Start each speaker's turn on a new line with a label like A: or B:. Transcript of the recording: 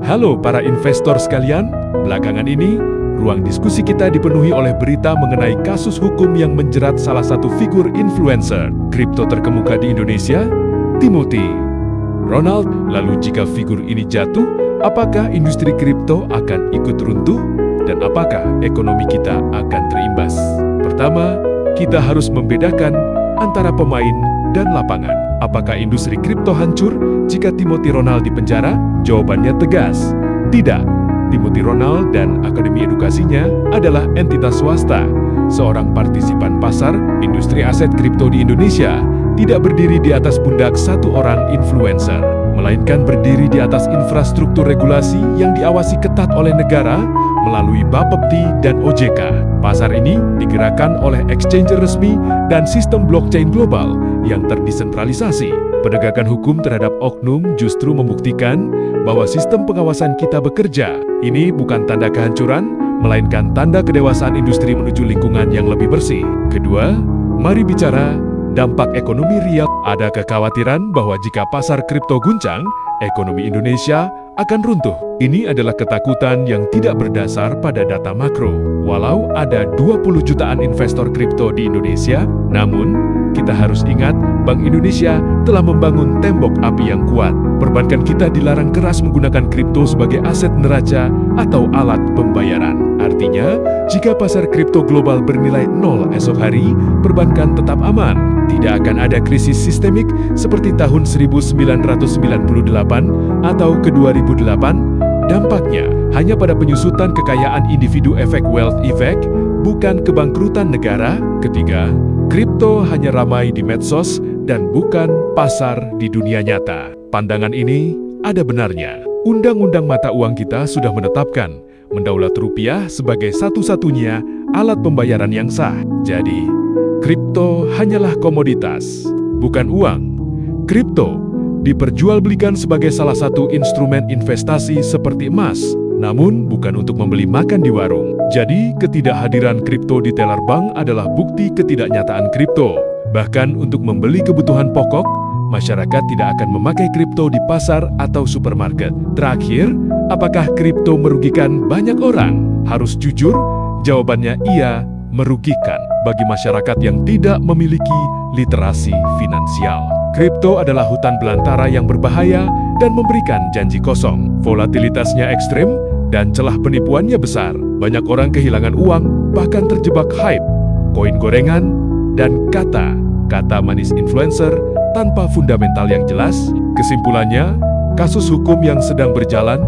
A: Halo para investor sekalian, belakangan ini, ruang diskusi kita dipenuhi oleh berita mengenai kasus hukum yang menjerat salah satu figur influencer kripto terkemuka di Indonesia, Timothy Ronald. Lalu jika figur ini jatuh, apakah industri kripto akan ikut runtuh? Dan apakah ekonomi kita akan terimbas? Pertama, kita harus membedakan antara pemain dan lapangan. Apakah industri kripto hancur jika Timothy Ronald dipenjara? Jawabannya tegas, tidak. Timothy Ronald dan akademi edukasinya adalah entitas swasta. Seorang partisipan pasar industri aset kripto di Indonesia tidak berdiri di atas pundak satu orang influencer, melainkan berdiri di atas infrastruktur regulasi yang diawasi ketat oleh negara melalui Bapepti dan OJK. Pasar ini digerakkan oleh exchanger resmi dan sistem blockchain global yang terdesentralisasi. Penegakan hukum terhadap oknum justru membuktikan bahwa sistem pengawasan kita bekerja. Ini bukan tanda kehancuran, melainkan tanda kedewasaan industri menuju lingkungan yang lebih bersih. Kedua, mari bicara dampak ekonomi real. Ada kekhawatiran bahwa jika pasar kripto guncang, ekonomi Indonesia akan runtuh. Ini adalah ketakutan yang tidak berdasar pada data makro. Walau ada 20 jutaan investor kripto di Indonesia, namun kita harus ingat, Bank Indonesia telah membangun tembok api yang kuat. Perbankan kita dilarang keras menggunakan kripto sebagai aset neraca atau alat pembayaran. Artinya, jika pasar kripto global bernilai nol esok hari, perbankan tetap aman. Tidak akan ada krisis sistemik seperti tahun 1998 atau ke 2008. Dampaknya hanya pada penyusutan kekayaan individu, efek wealth effect, bukan kebangkrutan negara. Ketiga, kripto hanya ramai di medsos dan bukan pasar di dunia nyata. Pandangan ini ada benarnya. Undang-undang mata uang kita sudah menetapkan mendaulat rupiah sebagai satu-satunya alat pembayaran yang sah. Jadi, kripto hanyalah komoditas, bukan uang. Kripto diperjualbelikan sebagai salah satu instrumen investasi seperti emas, namun bukan untuk membeli makan di warung. Jadi, ketidakhadiran kripto di teller bank adalah bukti ketidaknyataan kripto. Bahkan untuk membeli kebutuhan pokok, masyarakat tidak akan memakai kripto di pasar atau supermarket. Terakhir, apakah kripto merugikan banyak orang? Harus jujur, jawabannya iya, merugikan bagi masyarakat yang tidak memiliki literasi finansial. Kripto adalah hutan belantara yang berbahaya dan memberikan janji kosong. Volatilitasnya ekstrem dan celah penipuannya besar. Banyak orang kehilangan uang, bahkan terjebak hype, koin gorengan, dan kata manis influencer tanpa fundamental yang jelas. Kesimpulannya, kasus hukum yang sedang berjalan